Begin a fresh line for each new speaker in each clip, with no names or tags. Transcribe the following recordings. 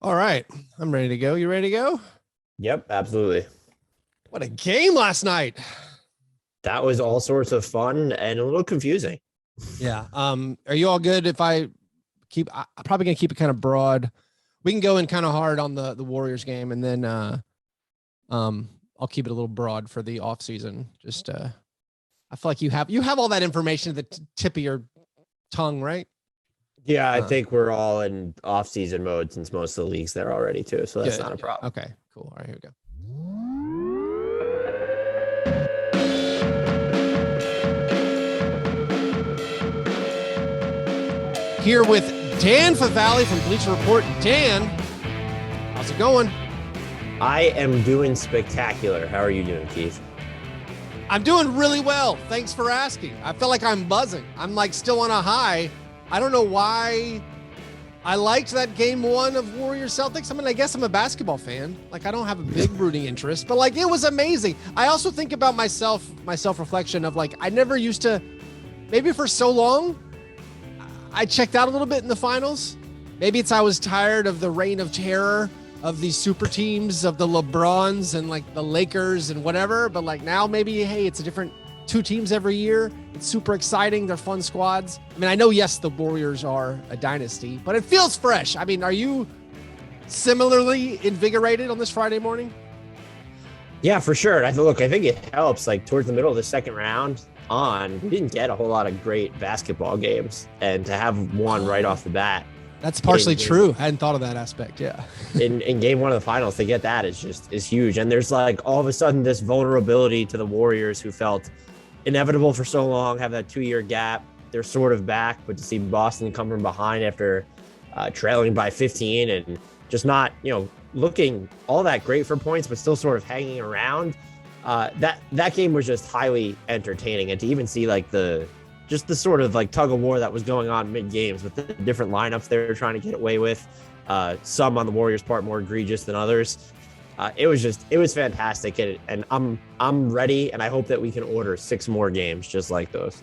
All right. I'm ready to go. You ready to go?
Yep, absolutely.
What a game last night.
That was all sorts of fun and a little confusing.
Yeah. Are you all good if I'm probably gonna keep it kind of broad. We can go in kind of hard on the Warriors game and then I'll keep it a little broad for the off season. Just I feel like you have all that information at the tip of your tongue, right?
Yeah, I
Uh,
think we're all in off-season mode since most of the leagues there already too, so that's
good,
not a
good.
problem.
Okay, cool. All right, here we go. Here with Dan Favale from Bleacher Report. Dan, how's it going?
I am doing spectacular. How are you doing, Keith?
I'm doing really well. Thanks for asking. I feel like I'm buzzing. I'm like still on a high. I don't know why I liked that game one of Warriors Celtics. I mean, I guess I'm a basketball fan. Like I don't have a big rooting interest, but like it was amazing. I also think about my self-reflection of like I never used to, maybe for so long, I checked out a little bit in the finals. Maybe it's I was tired of the reign of terror of these super teams, of the LeBrons and like the Lakers and whatever. But like now, maybe, hey, it's a different two teams every year. It's super exciting. They're fun squads. I mean, I know, yes, the Warriors are a dynasty, but it feels fresh. I mean, are you similarly invigorated on this Friday morning?
Yeah, for sure. I think it helps. Like towards the middle of the second round on, we didn't get a whole lot of great basketball games, and to have one right off the bat
That's partially
in
true. I hadn't thought of that aspect. Yeah.
in game one of the finals, to get that is huge. And there's like all of a sudden this vulnerability to the Warriors, who felt inevitable for so long, have that 2 year gap. They're sort of back, but to see Boston come from behind after trailing by 15 and just not, looking all that great for points, but still sort of hanging around. That game was just highly entertaining, and to even see like the sort of like tug of war that was going on mid games with the different lineups they were trying to get away with. Some on the Warriors' part more egregious than others. It was fantastic, and I'm ready, and I hope that we can order 6 more games just like those.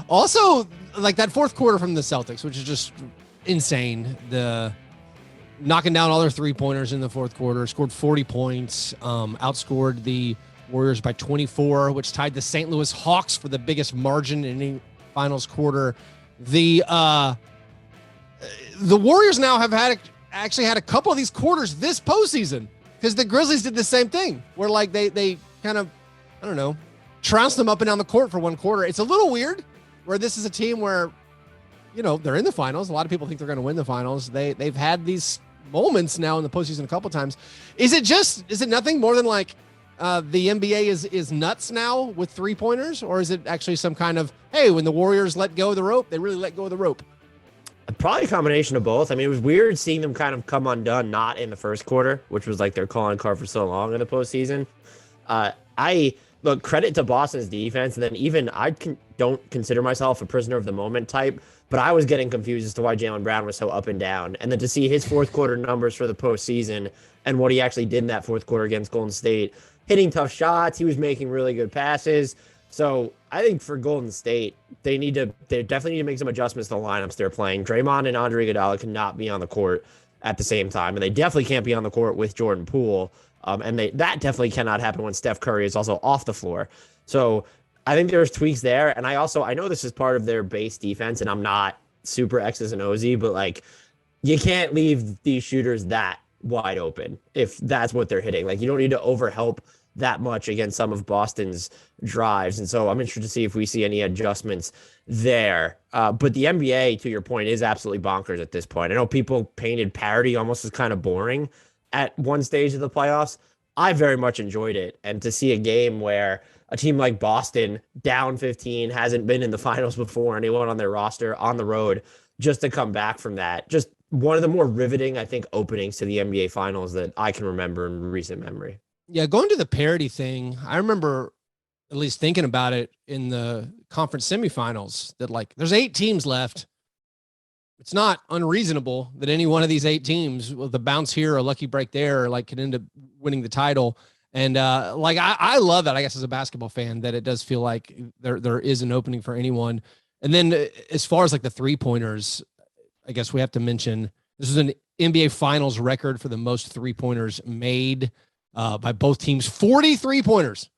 Also, like that fourth quarter from the Celtics, which is just insane. The knocking down all their 3-pointers in the fourth quarter, scored 40 points, outscored the Warriors by 24, which tied the St. Louis Hawks for the biggest margin in any finals quarter. The Warriors now have actually had a couple of these quarters this postseason, because the Grizzlies did the same thing where like they kind of, I don't know, trounced them up and down the court for one quarter. It's a little weird where this is a team where, they're in the finals. A lot of people think they're going to win the finals. They've had these moments now in the postseason a couple of times. Is it nothing more than like the NBA is nuts now with 3-pointers, or is it actually some kind of, hey, when the Warriors let go of the rope, they really let go of the rope?
Probably a combination of both. I mean, it was weird seeing them kind of come undone, not in the first quarter, which was like their calling card for so long in the postseason. I look, credit to Boston's defense, and then even don't consider myself a prisoner of the moment type, but I was getting confused as to why Jaylen Brown was so up and down. And then to see his fourth quarter numbers for the postseason and what he actually did in that fourth quarter against Golden State, hitting tough shots, he was making really good passes. So I think for Golden State, they definitely need to make some adjustments to the lineups they're playing. Draymond and Andre Iguodala cannot be on the court at the same time, and they definitely can't be on the court with Jordan Poole. That definitely cannot happen when Steph Curry is also off the floor. So I think there's tweaks there, and I know this is part of their base defense, and I'm not super X's and O's, but like you can't leave these shooters that wide open if that's what they're hitting. Like you don't need to overhelp that much against some of Boston's drives. And so I'm interested to see if we see any adjustments there. But the NBA, to your point, is absolutely bonkers at this point. I know people painted parity almost as kind of boring at one stage of the playoffs. I very much enjoyed it. And to see a game where a team like Boston, down 15, hasn't been in the finals before, anyone on their roster on the road, just to come back from that, just one of the more riveting, I think, openings to the NBA finals that I can remember in recent memory.
Yeah, going to the parity thing, I remember at least thinking about it in the conference semifinals that like there's 8 teams left. It's not unreasonable that any one of these 8 teams with a bounce here, a lucky break there, like could end up winning the title. And like I love that, I guess, as a basketball fan, that it does feel like there is an opening for anyone. And then as far as like the 3-pointers, I guess we have to mention this is an NBA Finals record for the most 3-pointers made by both teams. 40 3-pointers,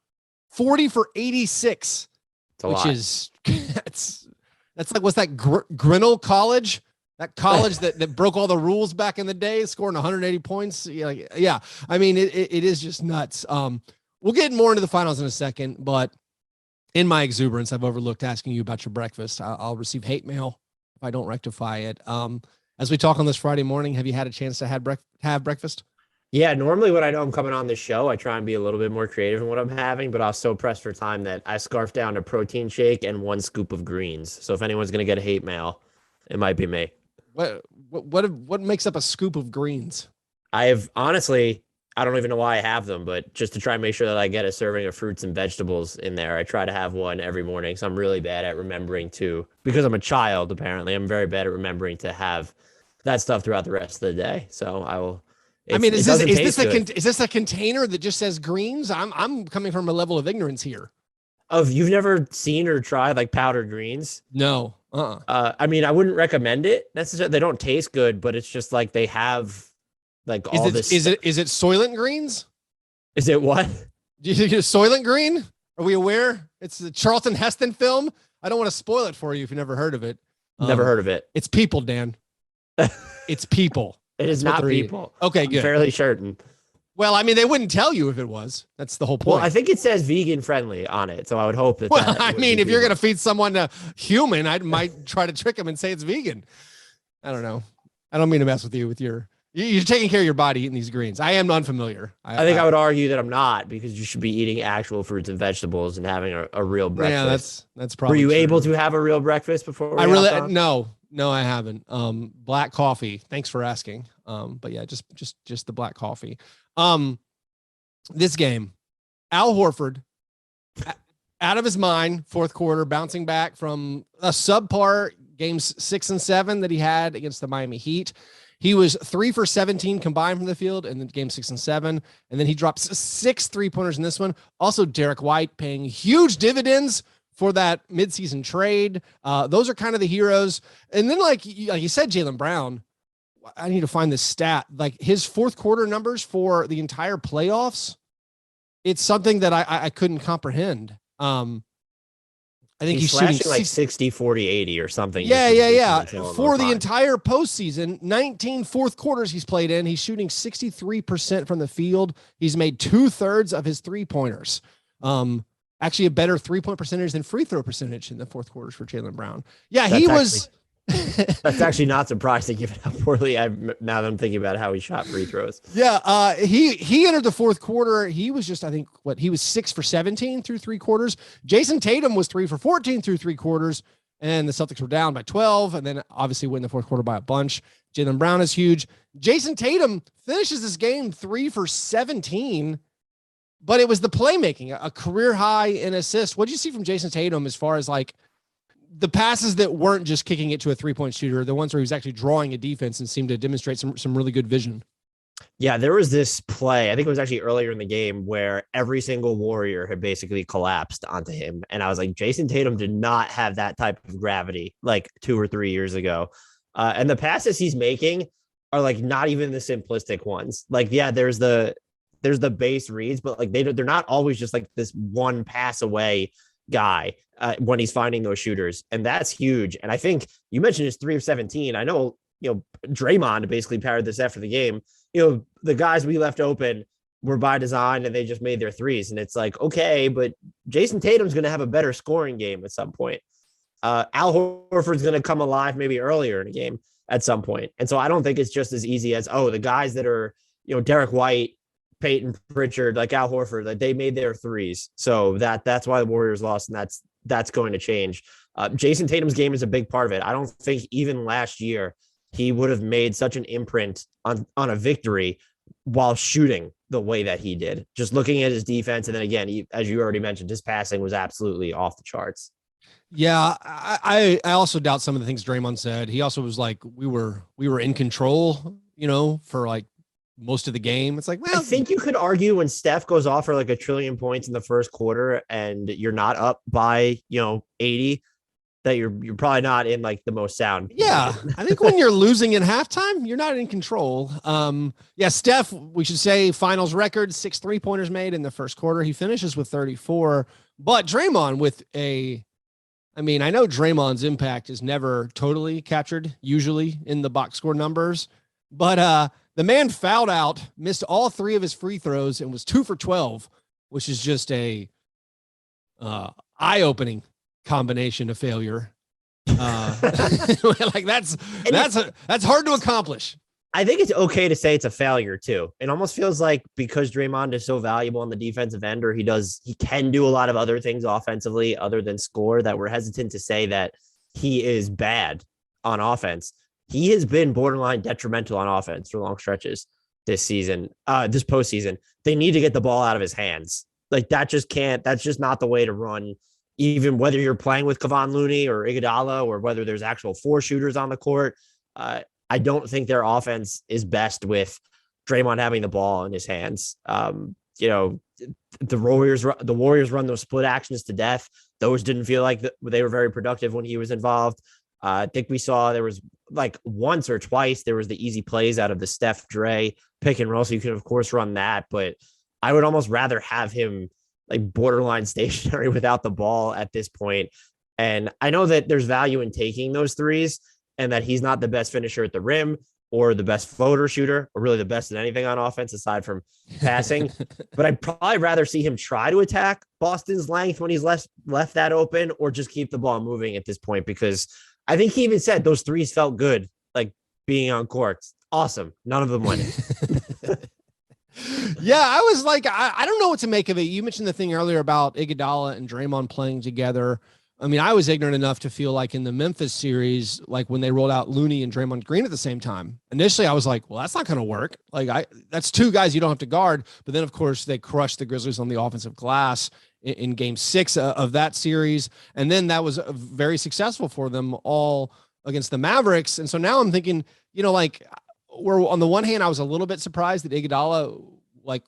40 for 86, which is that's like, what's that, Grinnell College? That college that broke all the rules back in the day, scoring 180 points. Yeah. I mean, it is just nuts. We'll get more into the finals in a second, but in my exuberance, I've overlooked asking you about your breakfast. I'll receive hate mail if I don't rectify it. As we talk on this Friday morning, have you had a chance to have breakfast?
Yeah, normally when I know I'm coming on the show, I try and be a little bit more creative in what I'm having, but I was so pressed for time that I scarfed down a protein shake and 1 scoop of greens. So if anyone's going to get a hate mail, it might be me.
What makes up a scoop of greens?
I have, honestly, I don't even know why I have them, but just to try and make sure that I get a serving of fruits and vegetables in there, I try to have one every morning. So I'm really bad at remembering to, because I'm a child, apparently, I'm very bad at remembering to have that stuff throughout the rest of the day. So I will.
I mean, is this a container that just says greens? I'm coming from a level of ignorance here.
You've never seen or tried like powdered greens?
No.
I mean, I wouldn't recommend it necessarily. They don't taste good, but it's just like they have like all this.
Is it Soylent Greens?
Is it what?
Do you think it's Soylent Green? Are we aware? It's the Charlton Heston film. I don't want to spoil it for you if you've never heard of it.
Never heard of it.
It's people, Dan. It's people.
It is not people.
Okay, good.
I'm fairly certain.
Well, I mean, they wouldn't tell you if it was. That's the whole point.
Well, I think it says vegan friendly on it, so I would hope that.
Well, I mean, if you're going to feed someone a human, I might try to trick them and say it's vegan. I don't know. I don't mean to mess with you you're taking care of your body eating these greens. I am unfamiliar.
I think I would argue that I'm not, because you should be eating actual fruits and vegetables and having a real breakfast.
Yeah, that's probably.
Were you
true.
able to have a real breakfast before?
No, I haven't. Black coffee. Thanks for asking. But yeah, just the black coffee. This game, Al Horford, out of his mind, fourth quarter, bouncing back from a subpar games 6 and 7 that he had against the Miami Heat. He was 3 for 17 combined from the field in the game 6 and 7. And then he drops 6 3-pointers in this one. Also, Derek White paying huge dividends for that midseason trade. Those are kind of the heroes. And then like you said, Jaylen Brown, I need to find this stat, like his fourth quarter numbers for the entire playoffs. It's something that I couldn't comprehend. I think he's shooting
like 60, 40, 80 or something.
Yeah. For the entire postseason, 19 fourth quarters he's played in, he's shooting 63% from the field. He's made 2/3 of his 3-pointers. Actually a better 3-point percentage than free throw percentage in the fourth quarters for Jaylen Brown. Yeah,
that's actually not surprising given how poorly now that I'm thinking about how he shot free throws.
Yeah, he entered the fourth quarter. He was just, I think, he was 6 for 17 through 3 quarters. Jason Tatum was 3 for 14 through 3 quarters, and the Celtics were down by 12, and then obviously win the fourth quarter by a bunch. Jaylen Brown is huge. Jason Tatum finishes this game 3 for 17, but it was the playmaking, a career high in assists. What did you see from Jason Tatum as far as like the passes that weren't just kicking it to a 3-point shooter, the ones where he was actually drawing a defense and seemed to demonstrate some really good vision?
Yeah, there was this play, I think it was actually earlier in the game, where every single Warrior had basically collapsed onto him. And I was like, Jason Tatum did not have that type of gravity like 2 or 3 years ago. And the passes he's making are like not even the simplistic ones. Like, yeah, there's the base reads, but like they're not always just like this one pass away guy when he's finding those shooters. And that's huge. And I think you mentioned his 3 of 17. I know, Draymond basically parried this after the game. The guys we left open were by design and they just made their threes. And it's like, okay, but Jason Tatum's going to have a better scoring game at some point. Al Horford's going to come alive maybe earlier in a game at some point. And so I don't think it's just as easy as, the guys that are, Derek White, Peyton Pritchard, like Al Horford, like they made their threes. So that's why the Warriors lost. And that's going to change. Jason Tatum's game is a big part of it. I don't think even last year he would have made such an imprint on a victory while shooting the way that he did. Just looking at his defense. And then again, as you already mentioned, his passing was absolutely off the charts.
Yeah. I also doubt some of the things Draymond said. He also was like, we were in control, for like most of the game. It's like, well,
I think you could argue when Steph goes off for like 1 trillion points in the first quarter and you're not up by, 80, that you're probably not in like the most sound
Yeah,
position.
I think when you're losing in halftime, you're not in control. Yeah, Steph, we should say finals record, 6 3-pointers made in the first quarter. He finishes with 34. But Draymond with I know Draymond's impact is never totally captured, usually in the box score numbers. But the man fouled out, missed all 3 of his free throws, and was 2 for 12, which is just a eye-opening combination of failure. Like that's hard to accomplish.
I think it's okay to say it's a failure too. It almost feels like because Draymond is so valuable on the defensive end, or he can do a lot of other things offensively other than score, that we're hesitant to say that he is bad on offense. He has been borderline detrimental on offense for long stretches this season, this postseason. They need to get the ball out of his hands. Like that's just not the way to run, even whether you're playing with Kevon Looney or Iguodala, or whether there's actual 4 shooters on the court. I don't think their offense is best with Draymond having the ball in his hands. The Warriors run those split actions to death. Those didn't feel like they were very productive when he was involved. I think we saw there was like once or twice there was the easy plays out of the Steph Dre pick and roll. So you can of course run that, but I would almost rather have him like borderline stationary without the ball at this point. And I know that there's value in taking those threes, and that he's not the best finisher at the rim or the best floater shooter or really the best at anything on offense aside from passing. But I'd probably rather see him try to attack Boston's length when he's left that open, or just keep the ball moving at this point, because I think he even said those threes felt good, like being on court. Awesome. None of them went in.
Yeah, I was like, I don't know what to make of it. You mentioned the thing earlier about Iguodala and Draymond playing together. I mean, I was ignorant enough to feel like in the Memphis series, like when they rolled out Looney and Draymond Green at the same time, initially I was like, well, that's not going to work. Like that's 2 guys you don't have to guard. But then of course they crushed the Grizzlies on the offensive glass in game 6 of that series. And then that was very successful for them all against the Mavericks. And so now I'm thinking, like we're on the one hand, I was a little bit surprised that Iguodala, like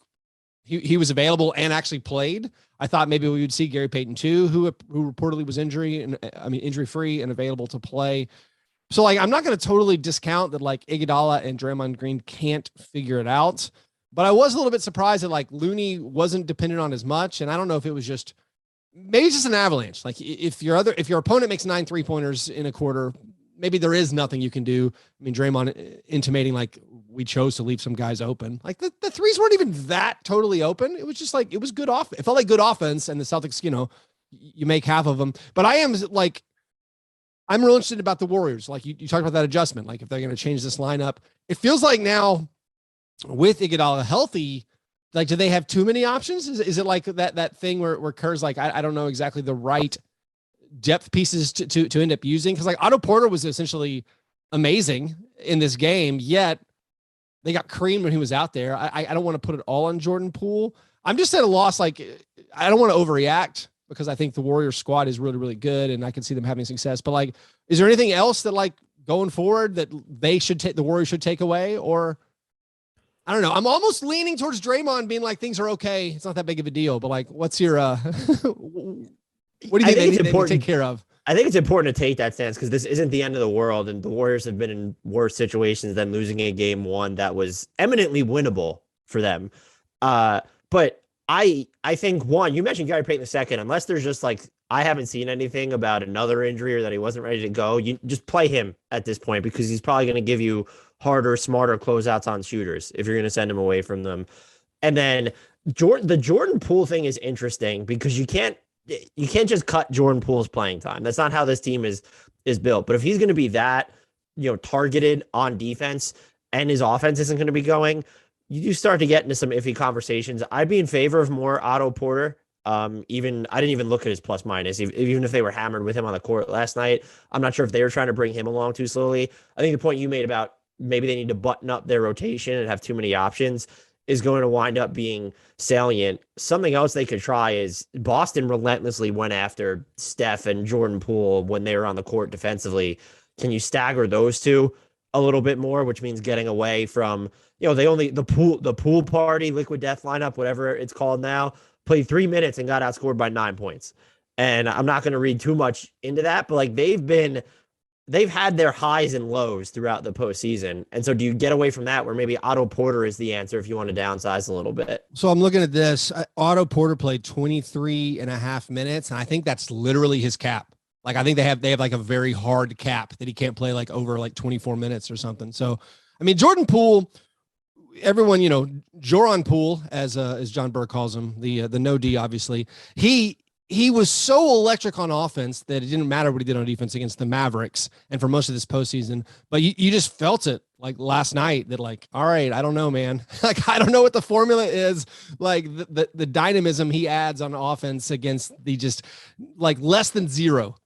he was available and actually played. I thought maybe we would see Gary Payton too, who reportedly was injury free and available to play. So like, I'm not going to totally discount that like Iguodala and Draymond Green can't figure it out, but I was a little bit surprised that like Looney wasn't dependent on as much. And I don't know if it was maybe it's just an avalanche. Like if your opponent makes 9 3-pointers in a quarter, maybe there is nothing you can do. I mean, Draymond intimating like we chose to leave some guys open. Like the threes weren't even that totally open. It was just like, it was good off. It felt like good offense, and the Celtics, you make half of them. But I'm real interested about the Warriors. Like you talked about that adjustment. Like if they're going to change this lineup, it feels like now with Iguodala healthy, like, do they have too many options? Is it like that thing where Kerr's like, I don't know exactly the right depth pieces to end up using? Cause like Otto Porter was essentially amazing in this game, yet they got creamed when he was out there. I don't want to put it all on Jordan Poole. I'm just at a loss. Like, I don't want to overreact because I think the Warriors squad is really, really good and I can see them having success. But like, is there anything else that like going forward that the Warriors should take away? Or I don't know. I'm almost leaning towards Draymond being like, things are okay. It's not that big of a deal. But like, what's your, what do you think they need to take care of?
I think it's important to take that stance because this isn't the end of the world, and the Warriors have been in worse situations than losing a game 1 that was eminently winnable for them. But I think, one, you mentioned Gary Payton II, unless there's just like, I haven't seen anything about another injury or that he wasn't ready to go, you just play him at this point because he's probably going to give you harder, smarter closeouts on shooters if you're going to send him away from them. And then the Jordan Poole thing is interesting because you can't just cut Jordan Poole's playing time. That's not how this team is built. But if he's going to be that, targeted on defense and his offense isn't going to be going, you do start to get into some iffy conversations. I'd be in favor of more Otto Porter. I didn't even look at his plus minus, even if they were hammered with him on the court last night. I'm not sure if they were trying to bring him along too slowly. I think the point you made about maybe they need to button up their rotation and have too many options is going to wind up being salient. Something else they could try is Boston relentlessly went after Steph and Jordan Poole when they were on the court defensively. Can you stagger those two a little bit more, which means getting away from, the pool party, liquid death lineup, whatever it's called now, played 3 minutes and got outscored by 9 points. And I'm not going to read too much into that, but like they've had their highs and lows throughout the postseason. And so do you get away from that where maybe Otto Porter is the answer if you want to downsize a little bit?
So I'm looking at this. Otto Porter played 23 and a half minutes, and I think that's literally his cap. Like I think they have like a very hard cap that he can't play like over like 24 minutes or something. So I mean Jordan Poole, everyone, Joran Poole, as John Burke calls him, the no D, obviously, he was so electric on offense that it didn't matter what he did on defense against the Mavericks and for most of this postseason. But you just felt it like last night that like, all right, I don't know, man. Like, I don't know what the formula is. Like the dynamism he adds on offense against the just like less than zero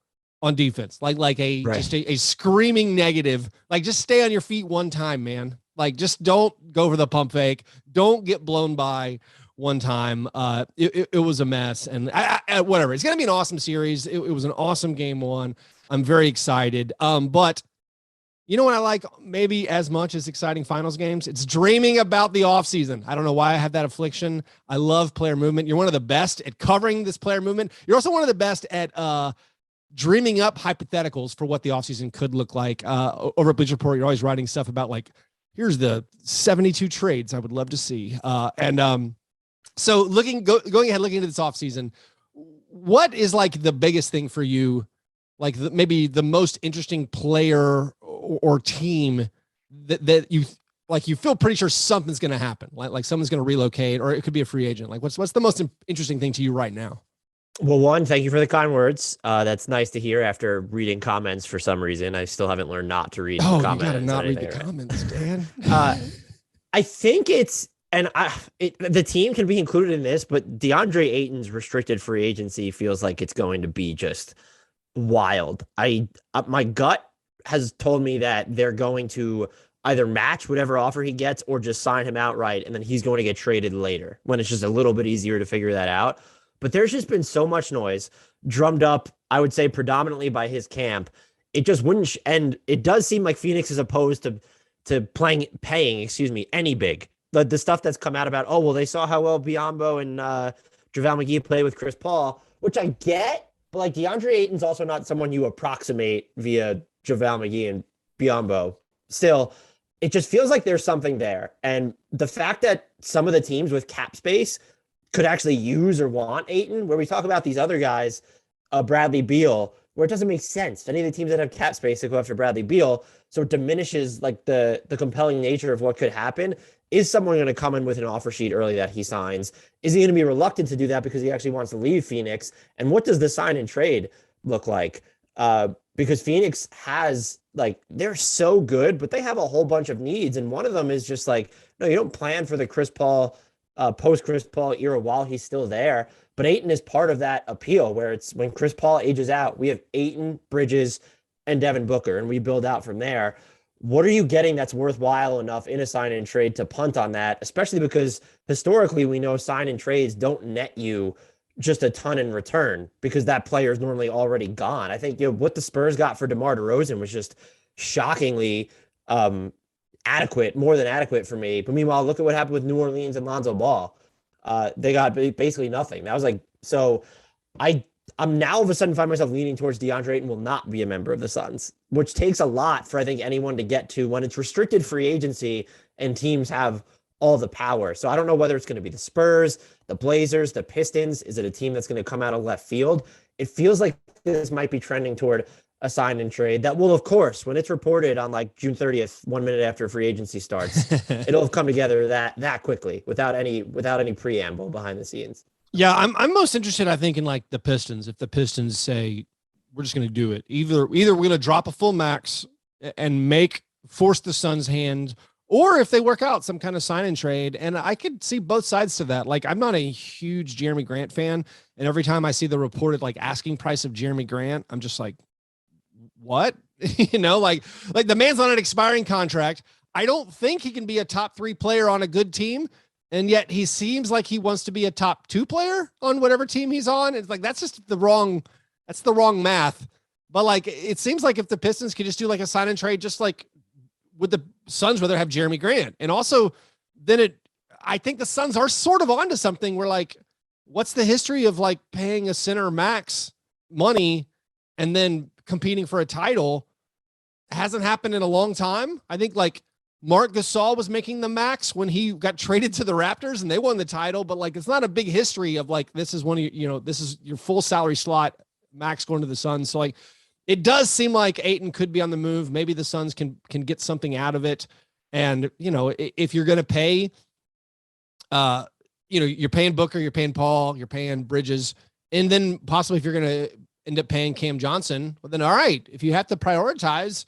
on defense, like a
Right.
just a screaming negative. Like just stay on your feet one time, man. Like just don't go for the pump fake. Don't get blown by one time. It was a mess, and whatever. It's gonna be an awesome series. It was an awesome game one. I'm very excited. But you know what I like maybe as much as exciting finals games? It's dreaming about the offseason. I don't know why I have that affliction. I love player movement. You're one of the best at covering this player movement. You're also one of the best at dreaming up hypotheticals for what the offseason could look like. Over at Bleacher Report, you're always writing stuff about like, here's the 72 trades I would love to see. So going ahead, looking into this offseason, what is like the biggest thing for you? Like maybe the most interesting player or team that you like, you feel pretty sure something's going to happen. Like someone's going to relocate, or it could be a free agent. Like what's the most interesting thing to you right now?
Well, one, thank you for the kind words. That's nice to hear after reading comments for some reason. I still haven't learned not to read the comments.
You gotta not read the comments, Dan.
I think the team can be included in this, but DeAndre Ayton's restricted free agency feels like it's going to be just wild. My gut has told me that they're going to either match whatever offer he gets or just sign him outright, and then he's going to get traded later when it's just a little bit easier to figure that out. But there's just been so much noise drummed up, I would say predominantly by his camp. It just wouldn't, and it does seem like Phoenix is opposed to paying any big. The stuff that's come out about, oh, well, they saw how well Biyombo and JaVale McGee play with Chris Paul, which I get, but like DeAndre Ayton's also not someone you approximate via JaVale McGee and Biyombo. Still, it just feels like there's something there. And the fact that some of the teams with cap space could actually use or want Ayton, where we talk about these other guys, Bradley Beal, where it doesn't make sense. Any of the teams that have cap space to go after Bradley Beal, so it diminishes like the compelling nature of what could happen. Is someone going to come in with an offer sheet early that he signs? Is he going to be reluctant to do that because he actually wants to leave Phoenix? And what does the sign and trade look like? Because Phoenix has like, they're so good, but they have a whole bunch of needs. And one of them is just like, no, you don't plan for the Chris Paul post Chris Paul era while he's still there. But Ayton is part of that appeal where it's when Chris Paul ages out, we have Ayton, Bridges, and Devin Booker, and we build out from there. What are you getting that's worthwhile enough in a sign and trade to punt on that? Especially because historically we know sign and trades don't net you just a ton in return because that player is normally already gone. I think what the Spurs got for DeMar DeRozan was just shockingly adequate, more than adequate for me. But meanwhile, look at what happened with New Orleans and Lonzo Ball. They got basically nothing. That was like, so I'm now all of a sudden find myself leaning towards DeAndre Ayton will not be a member of the Suns, which takes a lot for I think anyone to get to when it's restricted free agency and teams have all the power. So I don't know whether it's going to be the Spurs, the Blazers, the Pistons. Is it a team that's going to come out of left field? It feels like this might be trending toward a sign and trade that will, of course, when it's reported on like June 30th, 1 minute after free agency starts, it'll have come together that quickly without any preamble behind the scenes.
Yeah, I'm most interested, I think, in like the Pistons. If the Pistons say we're just going to do it, either we're going to drop a full max and force the Suns' hand, or if they work out some kind of sign and trade. And I could see both sides to that. Like, I'm not a huge Jeremy Grant fan, and every time I see the reported like asking price of Jeremy Grant, I'm just like, what? Like the man's on an expiring contract. I don't think he can be a top 3 player on a good team. And yet he seems like he wants to be a top 2 player on whatever team he's on. It's like, that's the wrong math. But like, it seems like if the Pistons could just do like a sign and trade, just like would the Suns rather have Jeremy Grant? And also then I think the Suns are sort of onto something where like, what's the history of like paying a center max money and then competing for a title hasn't happened in a long time. I think like Mark Gasol was making the max when he got traded to the Raptors and they won the title, but like, it's not a big history of like, this is one of this is your full salary slot, max going to the Suns. So like, it does seem like Ayton could be on the move. Maybe the Suns can get something out of it. And, if you're going to pay, you're paying Booker, you're paying Paul, you're paying Bridges, and then possibly if you're going to end up paying Cam Johnson, well then, all right, if you have to prioritize,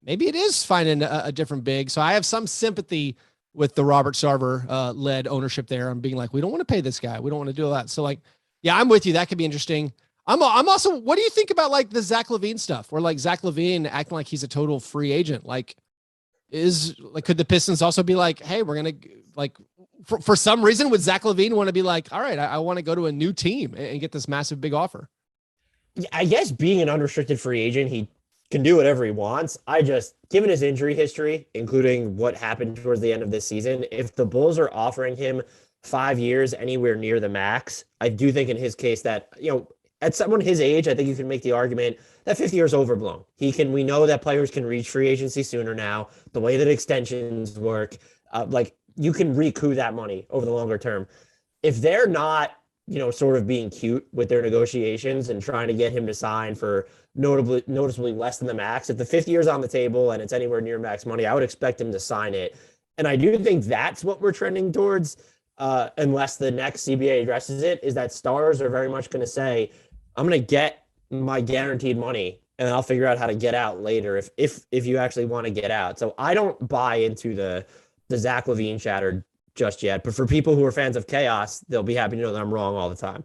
maybe it is finding a different big. So I have some sympathy with the Robert Sarver led ownership there. I'm being like, we don't want to pay this guy. We don't want to do that. So like, yeah, I'm with you. That could be interesting. I'm also, what do you think about like the Zach LaVine stuff where like Zach LaVine acting like he's a total free agent? Like could the Pistons also be like, hey, we're going to like, for some reason would Zach LaVine want to be like, all right, I want to go to a new team and get this massive big offer?
I guess being an unrestricted free agent, he can do whatever he wants. Given his injury history, including what happened towards the end of this season, if the Bulls are offering him 5 years anywhere near the max, I do think in his case that, at someone his age, I think you can make the argument that 50 years overblown. We know that players can reach free agency sooner now. The way that extensions work, you can recoup that money over the longer term. If they're not, sort of being cute with their negotiations and trying to get him to sign for noticeably less than the max, if the 50 years on the table and it's anywhere near max money, I would expect him to sign it. And I do think that's what we're trending towards, unless the next CBA addresses it, is that stars are very much going to say, I'm going to get my guaranteed money and I'll figure out how to get out later if you actually want to get out. So I don't buy into the Zach LaVine chatter just yet, but for people who are fans of chaos, they'll be happy to know that I'm wrong all the time.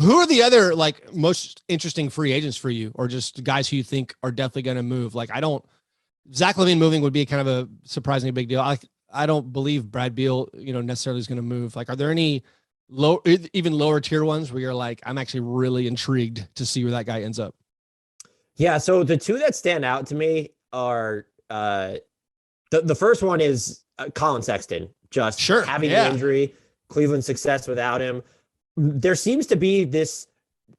Who are the other like most interesting free agents for you, or just guys who you think are definitely going to move? Like Zach LaVine moving would be kind of a surprisingly big deal. I don't believe Brad Beal, necessarily is going to move. Like, are there any even lower tier ones where you're like, I'm actually really intrigued to see where that guy ends up?
Yeah. So the two that stand out to me are, the first one is Colin Sexton, just having an injury, Cleveland's success without him. There seems to be this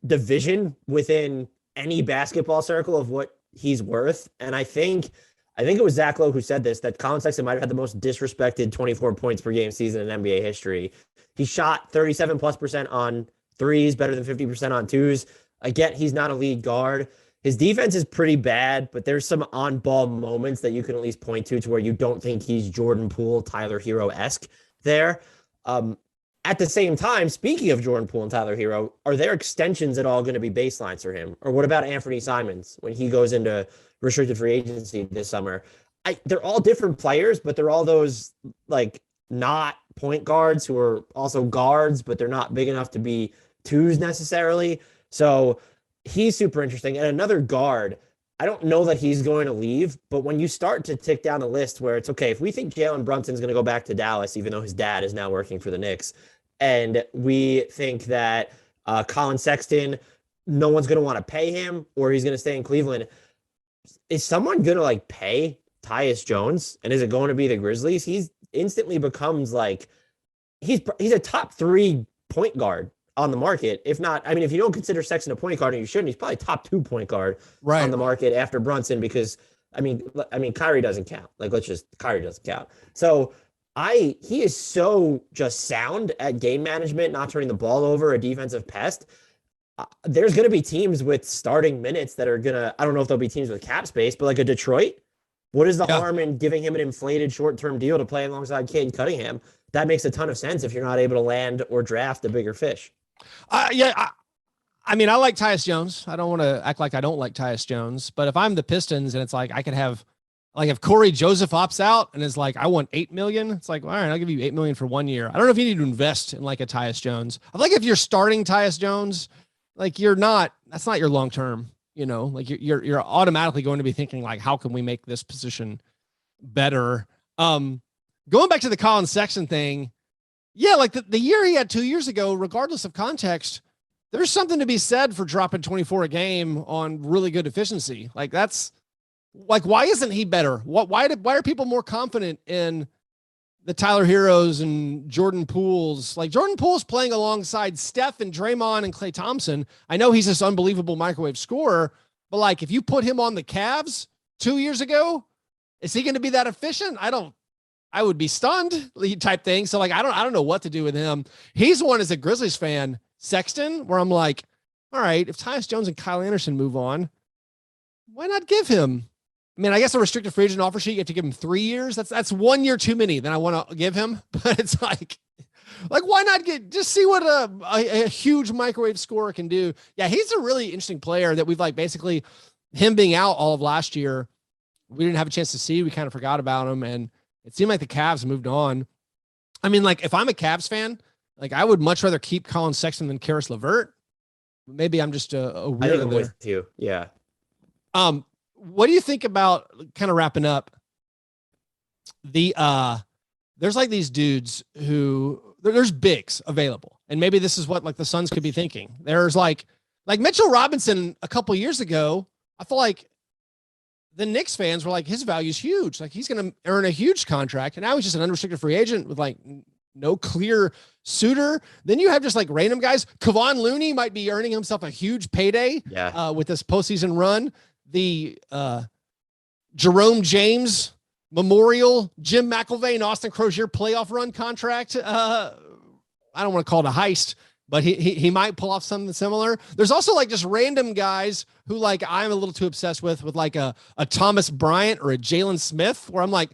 division within any basketball circle of what he's worth. And I think it was Zach Lowe who said this, that Colin Sexton might have had the most disrespected 24 points per game season in NBA history. He shot 37+% on threes, better than 50% on twos. I get he's not a lead guard. His defense is pretty bad, but there's some on-ball moments that you can at least point to where you don't think he's Jordan Poole, Tyler Hero-esque there. At the same time, speaking of Jordan Poole and Tyler Hero, are there extensions at all going to be baselines for him? Or what about Anthony Simons when he goes into restricted free agency this summer? They're all different players, but they're all those like not point guards who are also guards, but they're not big enough to be twos necessarily. So he's super interesting. And another guard, I don't know that he's going to leave, but when you start to tick down the list where it's okay, if we think Jalen Brunson's going to go back to Dallas, even though his dad is now working for the Knicks, and we think that Colin Sexton, no one's going to want to pay him, or he's going to stay in Cleveland, is someone going to like pay Tyus Jones? And is it going to be the Grizzlies? He's instantly becomes like, he's a top 3 point guard on the market. If not, I mean, if you don't consider Sexton a point guard, and you shouldn't, he's probably top 2 point guard on the market after Brunson, because I mean, Kyrie doesn't count. Like, Kyrie doesn't count. So he is so just sound at game management, not turning the ball over, a defensive pest. There's going to be teams with starting minutes that are going to, I don't know if there'll be teams with cap space, but like a Detroit, what is the harm in giving him an inflated short-term deal to play alongside Cade Cunningham? That makes a ton of sense if you're not able to land or draft a bigger fish.
I mean, I like Tyus Jones. I don't want to act like I don't like Tyus Jones, but if I'm the Pistons and it's like, I could have, like, if Corey Joseph opts out and is like, I want $8 million, it's like, all right, I'll give you $8 million for 1 year. I don't know if you need to invest in like a Tyus Jones. I feel like if you're starting Tyus Jones, like that's not your long-term, like you're automatically going to be thinking like, how can we make this position better? Going back to the Colin Sexton thing. Yeah. Like the year he had 2 years ago, regardless of context, there's something to be said for dropping 24 a game on really good efficiency. Like that's like, why isn't he better? Why are people more confident in the Tyler Heroes and Jordan Pooles. Like Jordan Poole's playing alongside Steph and Draymond and Klay Thompson. I know he's this unbelievable microwave scorer, but like if you put him on the Cavs 2 years ago, is he going to be that efficient? I would be stunned type thing. So like, I don't know what to do with him. He's one as a Grizzlies fan, Sexton, where I'm like, all right, if Tyus Jones and Kyle Anderson move on, why not give him? I mean, I guess a restricted free agent offer sheet, you have to give him 3 years. That's 1 year too many than I want to give him. But it's like why not just see what a huge microwave scorer can do? Yeah, he's a really interesting player that we've like basically him being out all of last year. We didn't have a chance to see. We kind of forgot about him, and it seemed like the Cavs moved on. I mean, like if I'm a Cavs fan, like I would much rather keep Colin Sexton than Karis LeVert. Maybe I'm just a weirdo.
I think I'm with you. Yeah.
What do you think about kind of wrapping up the there's like these dudes who there's bigs available, and maybe this is what like the Suns could be thinking. There's like Mitchell Robinson a couple years ago. I feel like the Knicks fans were like, his value is huge. Like he's going to earn a huge contract, and now he's just an unrestricted free agent with like no clear suitor. Then you have just like random guys. Kevon Looney might be earning himself a huge payday with this postseason run. The Jerome James Memorial, Jim McIlvaine, and Austin Crozier playoff run contract. I don't want to call it a heist, but he might pull off something similar. There's also like just random guys who like I'm a little too obsessed with like a Thomas Bryant or a Jalen Smith, where I'm like,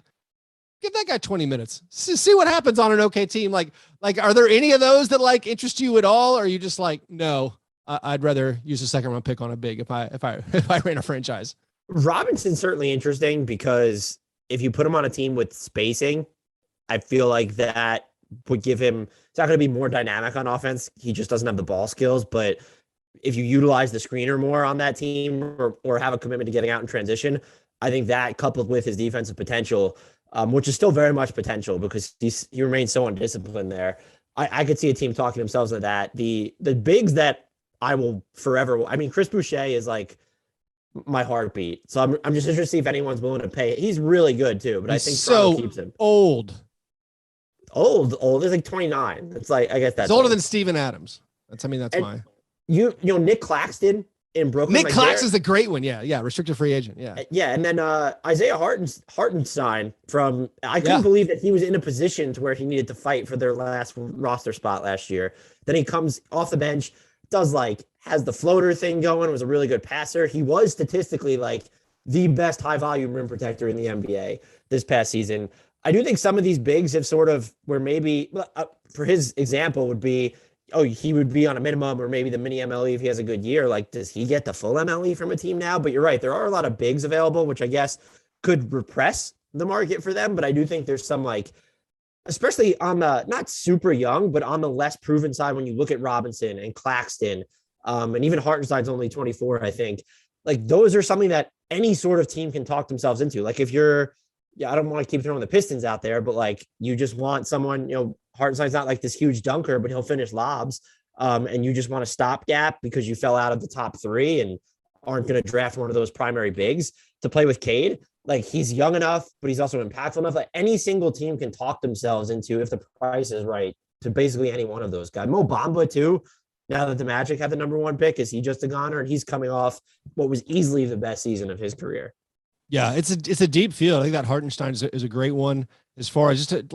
give that guy 20 minutes. See what happens on an okay team. Like, are there any of those that like interest you at all? Or are you just like, no, I'd rather use a second round pick on a big if I ran a franchise.
Robinson's certainly interesting because if you put him on a team with spacing, I feel like that would give him, it's not going to be more dynamic on offense. He just doesn't have the ball skills, but if you utilize the screener more on that team or have a commitment to getting out in transition, I think that coupled with his defensive potential, which is still very much potential because he remains so undisciplined there. I could see a team talking themselves into that. The bigs that I will forever. I mean, Chris Boucher is like my heartbeat. So I'm just interested to see if anyone's willing to pay. He's really good too, but I think Toronto keeps him.
Old.
He's like 29. It's like, I guess that's
older than Steven Adams. That's my.
You know, Nick Claxton in Brooklyn.
Nick Claxton's a great one. Yeah. Restricted free agent. Yeah.
Yeah. And then Isaiah Hartenstein I couldn't believe that he was in a position to where he needed to fight for their last roster spot last year. Then he comes off the bench, has the floater thing going, was a really good passer. He was statistically like the best high volume rim protector in the NBA this past season. I do think some of these bigs have sort of where maybe for his example would be, he would be on a minimum or maybe the mini MLE if he has a good year. Like, does he get the full MLE from a team now? But you're right. There are a lot of bigs available, which I guess could repress the market for them. But I do think there's some especially on the not super young, but on the less proven side, when you look at Robinson and Claxton, and even Hartenstein's only 24, I think, like those are something that any sort of team can talk themselves into. Like if you're, I don't want to keep throwing the Pistons out there, but like you just want someone, Hartenstein's not like this huge dunker, but he'll finish lobs. And you just want a stopgap because you fell out of the top 3 and aren't going to draft one of those primary bigs to play with Cade. Like he's young enough, but he's also impactful enough. Like any single team can talk themselves into, if the price is right, to basically any one of those guys. Mo Bamba too. Now that the Magic have the number 1 pick, is he just a goner? And he's coming off what was easily the best season of his career.
Yeah, it's a deep field. I think that Hartenstein is a great one as far as just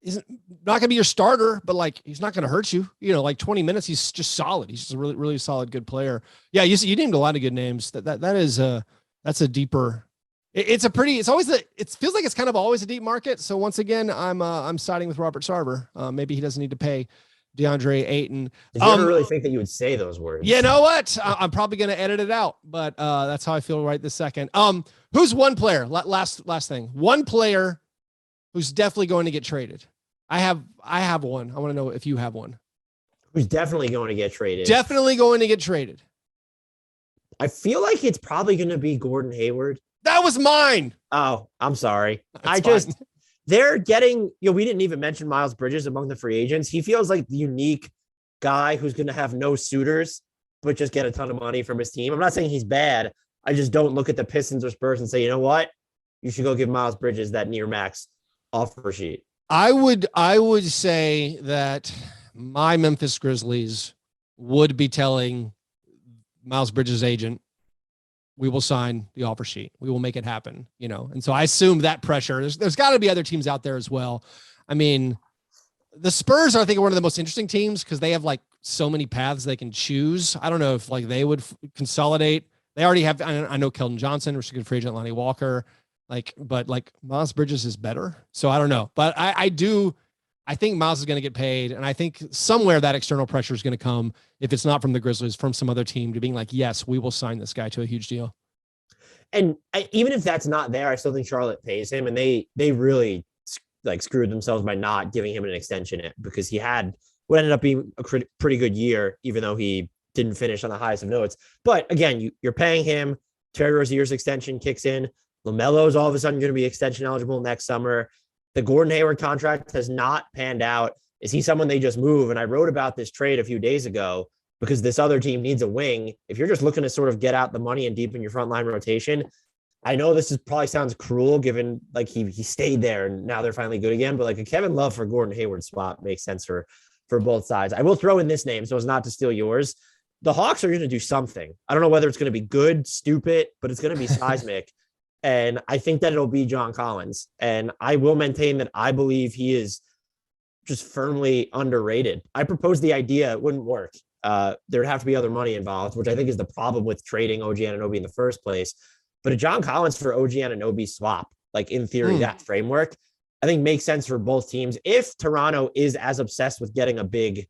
isn't not gonna be your starter, but like he's not gonna hurt you. 20 minutes, he's just solid. He's just a really, really solid, good player. Yeah, you named a lot of good names. That's a deeper. It feels like it's kind of always a deep market. So once again, I'm siding with Robert Sarver. Maybe he doesn't need to pay DeAndre Ayton.
Did you ever really think that you would say those words?
You know what? I'm probably going to edit it out, but that's how I feel right this second. Who's one player? Last thing. One player who's definitely going to get traded. I have one. I want to know if you have one.
Who's definitely going to get traded?
Definitely going to get traded.
I feel like it's probably going to be Gordon Hayward.
That was mine.
Oh, I'm sorry.
That's fine.
They're getting, we didn't even mention Miles Bridges among the free agents. He feels like the unique guy who's going to have no suitors, but just get a ton of money from his team. I'm not saying he's bad. I just don't look at the Pistons or Spurs and say, you know what? You should go give Miles Bridges that near max offer sheet?
I would say that my Memphis Grizzlies would be telling Miles Bridges' agent, we will sign the offer sheet. We will make it happen, And so I assume that pressure, there's got to be other teams out there as well. I mean, the Spurs are, I think, one of the most interesting teams because they have like so many paths they can choose. I don't know if like they would consolidate. They already have, I know Keldon Johnson, restricted free agent Lonnie Walker, but Miles Bridges is better. So I don't know, but I think Miles is going to get paid. And I think somewhere that external pressure is going to come, if it's not from the Grizzlies, from some other team, to being like, yes, we will sign this guy to a huge deal.
And even if that's not there, I still think Charlotte pays him, and they really like screwed themselves by not giving him an extension because he had what ended up being a pretty good year, even though he didn't finish on the highest of notes. But again, you're paying him. Terry Rozier's extension kicks in. LaMelo's all of a sudden going to be extension eligible next summer. The Gordon Hayward contract has not panned out. Is he someone they just move? And I wrote about this trade a few days ago because this other team needs a wing. If you're just looking to sort of get out the money and deepen your frontline rotation, I know this probably sounds cruel given like he stayed there and now they're finally good again, but like a Kevin Love for Gordon Hayward swap makes sense for both sides. I will throw in this name so as not to steal yours. The Hawks are going to do something. I don't know whether it's going to be good, stupid, but it's going to be seismic. And I think that it'll be John Collins. And I will maintain that I believe he is just firmly underrated. I proposed the idea. It wouldn't work. There'd have to be other money involved, which I think is the problem with trading OG Anunoby in the first place. But a John Collins for OG Anunoby swap, like in theory, that framework, I think makes sense for both teams. If Toronto is as obsessed with getting a big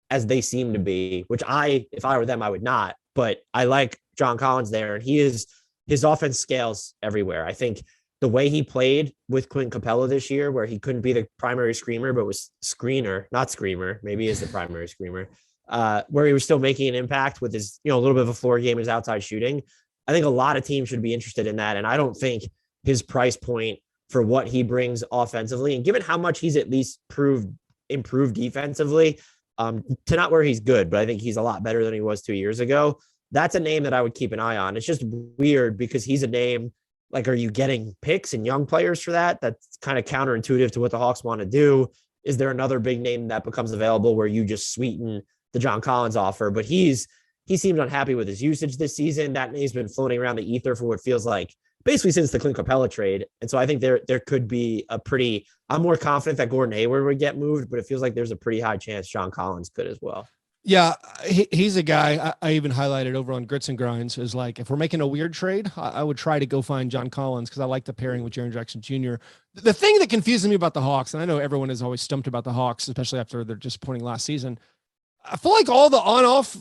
as they seem to be, which if I were them, I would not. But I like John Collins there, and his offense scales everywhere. I think the way he played with Clint Capella this year, where he couldn't be the primary screamer, but was screener, not screamer, maybe he is the primary screamer, where he was still making an impact with his, a little bit of a floor game, his outside shooting. I think a lot of teams should be interested in that. And I don't think his price point for what he brings offensively, and given how much he's at least improved defensively, to not where he's good, but I think he's a lot better than he was 2 years ago. That's a name that I would keep an eye on. It's just weird because he's a name, like, are you getting picks and young players for that? That's kind of counterintuitive to what the Hawks want to do. Is there another big name that becomes available where you just sweeten the John Collins offer? But he seems unhappy with his usage this season. That name's been floating around the ether for what feels like basically since the Clint Capella trade. And so I think there could be I'm more confident that Gordon Hayward would get moved, but it feels like there's a pretty high chance John Collins could as well.
Yeah, he's a guy I even highlighted over on Grits and Grinds is like, if we're making a weird trade, I would try to go find John Collins because I like the pairing with Jaren Jackson Jr. The thing that confuses me about the Hawks, and I know everyone is always stumped about the Hawks, especially after their disappointing last season, I feel like all the on-off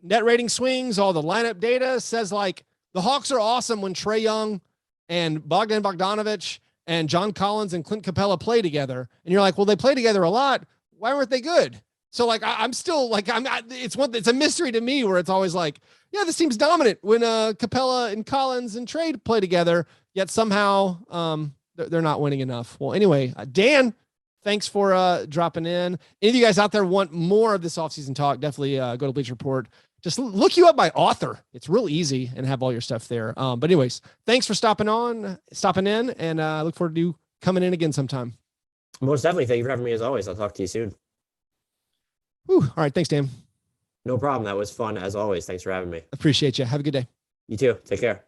net rating swings, all the lineup data says like the Hawks are awesome when Trae Young and Bogdan Bogdanovic and John Collins and Clint Capella play together. And you're like, well, they play together a lot. Why weren't they good? So like, I'm still like, it's a mystery to me where it's always like, yeah, this team's dominant when Capella and Collins and Trae play together, yet somehow they're not winning enough. Well, anyway, Dan, thanks for dropping in. Any of you guys out there want more of this offseason talk, definitely go to Bleacher Report. Just look you up by author. It's real easy and have all your stuff there. But anyways, thanks for stopping in, and I look forward to you coming in again sometime.
Most definitely. Thank you for having me as always. I'll talk to you soon.
Whew. All right. Thanks, Dan.
No problem. That was fun as always. Thanks for having me.
Appreciate you. Have a good day.
You too. Take care.